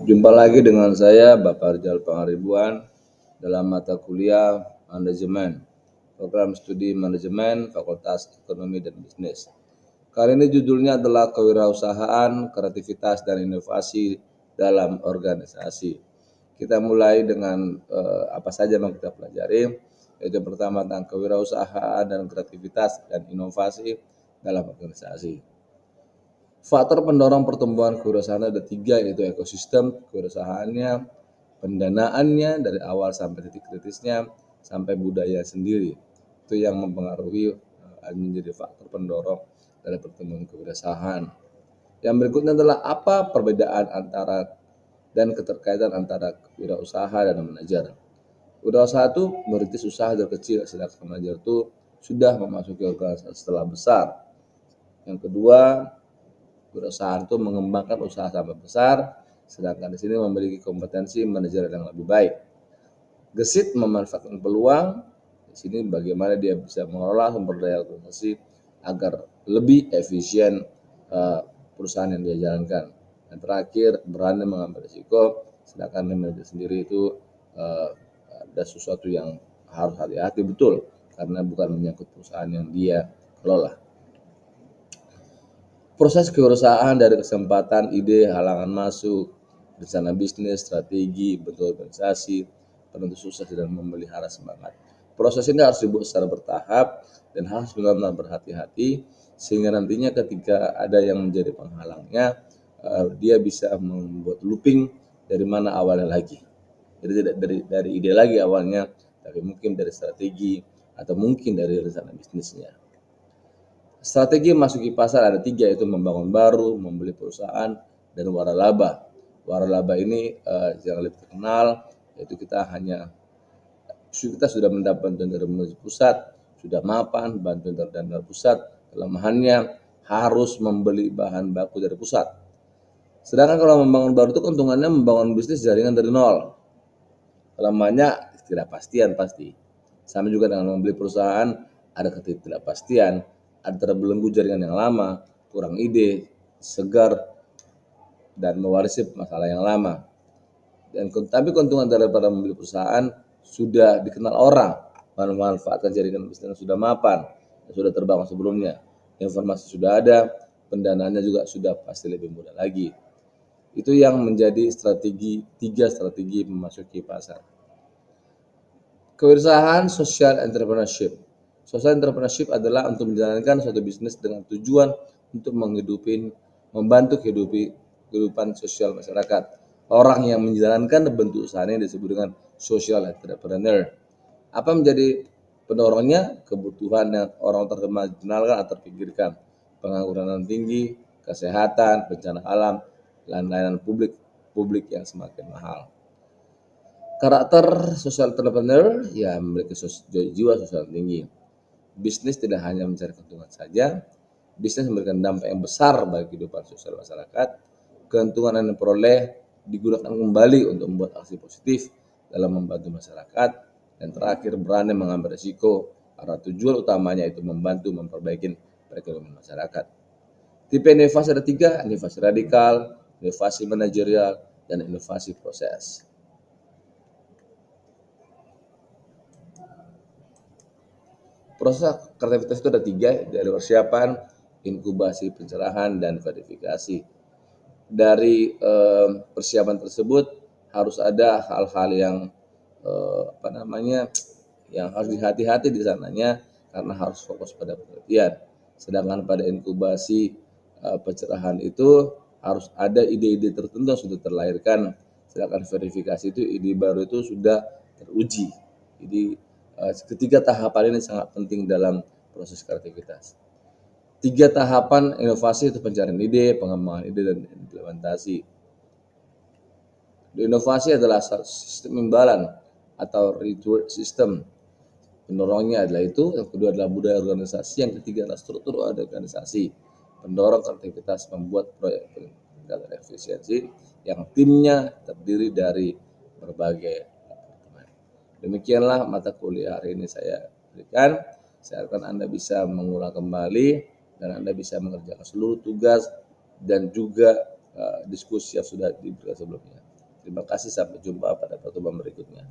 Jumpa lagi dengan saya, Bapak Rizal Pangaribuan, dalam mata kuliah Manajemen, Program Studi Manajemen, Fakultas Ekonomi dan Bisnis. Kali ini judulnya adalah Kewirausahaan, Kreativitas, dan Inovasi dalam Organisasi. Kita mulai dengan apa saja yang kita pelajari, yaitu pertama tentang kewirausahaan dan kreativitas dan inovasi dalam organisasi. Faktor pendorong pertumbuhan kewirausahaan ada 3, yaitu ekosistem kewirausahaannya, pendanaannya dari awal sampai titik kritisnya, sampai budaya sendiri. Itu yang mempengaruhi menjadi faktor pendorong dari pertumbuhan kewirausahaan. Yang berikutnya adalah apa perbedaan antara dan keterkaitan antara wirausaha dan manajer. Wirausaha itu merintis usaha dari kecil, sedangkan manajer itu sudah memasuki organisasi setelah besar. Yang kedua, perusahaan itu mengembangkan usaha sampai besar, sedangkan di sini memiliki kompetensi manajer yang lebih baik. Gesit memanfaatkan peluang, di sini bagaimana dia bisa mengelola sumber daya organisasi agar lebih efisien perusahaan yang dia jalankan. Dan terakhir, berani mengambil risiko, sedangkan manajer sendiri itu ada sesuatu yang harus hati-hati betul, karena bukan menyangkut perusahaan yang dia kelola. Proses kewirausahaan dari kesempatan, ide, halangan masuk, rencana bisnis, strategi, bentuk organisasi, penentu sukses dan memelihara semangat. Proses ini harus dibuat secara bertahap dan harus benar-benar berhati-hati, sehingga nantinya ketika ada yang menjadi penghalangnya, dia bisa membuat looping dari mana awalnya lagi. Jadi tidak dari ide lagi awalnya, tapi mungkin dari strategi atau mungkin dari rencana bisnisnya. Strategi memasuki pasar ada 3, yaitu membangun baru, membeli perusahaan, dan waralaba. Waralaba ini yang lebih terkenal, yaitu kita sudah mendapat bantuan dari pusat, sudah mapan, bantuan dari pusat, kelemahannya harus membeli bahan baku dari pusat. Sedangkan kalau membangun baru itu keuntungannya membangun bisnis jaringan dari nol. Kelemahannya ketidakpastian pasti. Sama juga dengan membeli perusahaan, ada ketidakpastian, ada terbelenggu jaringan yang lama, kurang ide, segar, dan mewarisi masalah yang lama. Tapi keuntungan daripada membeli perusahaan sudah dikenal orang, memanfaatkan jaringan bisnis yang sudah mapan, yang sudah terbangun sebelumnya, informasi sudah ada, pendanaannya juga sudah pasti lebih mudah lagi. Itu yang menjadi 3 strategi memasuki pasar. Kewirausahaan social entrepreneurship. Social entrepreneurship adalah untuk menjalankan suatu bisnis dengan tujuan untuk membantu kehidupan sosial masyarakat. Orang yang menjalankan bentuk usahanya disebut dengan social entrepreneur. Apa menjadi pendorongnya? Kebutuhan yang orang terkenalkan atau terpikirkan. Pengangguran yang tinggi, kesehatan, bencana alam, dan layanan publik yang semakin mahal. Karakter social entrepreneur ya memiliki jiwa sosial tinggi. Bisnis tidak hanya mencari keuntungan saja, bisnis memberikan dampak yang besar bagi kehidupan sosial masyarakat. Keuntungan yang diperoleh digunakan kembali untuk membuat aksi positif dalam membantu masyarakat. Dan terakhir, berani mengambil risiko karena tujuan utamanya itu membantu memperbaiki perekonomian masyarakat. Tipe inovasi ada 3, inovasi radikal, inovasi manajerial, dan inovasi proses. Proses kreativitas itu ada 3, dari persiapan, inkubasi, pencerahan, dan verifikasi. Dari persiapan tersebut harus ada hal-hal yang yang harus dihati-hati di sananya, karena harus fokus pada penelitian. Sedangkan pada inkubasi pencerahan itu harus ada ide-ide tertentu yang sudah terlahirkan. Sedangkan verifikasi itu ide baru itu sudah teruji. Jadi ketiga tahapan ini sangat penting dalam proses kreativitas. 3 tahapan inovasi itu pencarian ide, pengembangan ide, dan implementasi. Inovasi adalah sistem imbalan atau reward system. Pendorongnya adalah itu. Yang kedua adalah budaya organisasi. Yang ketiga adalah struktur organisasi. Pendorong kreativitas membuat proyek peningkatan efisiensi yang timnya terdiri dari berbagai departemen. Demikianlah mata kuliah hari ini saya berikan. Saya harapkan Anda bisa mengulang kembali dan Anda bisa mengerjakan seluruh tugas dan juga diskusi yang sudah diberikan sebelumnya. Terima kasih, sampai jumpa pada pertemuan berikutnya.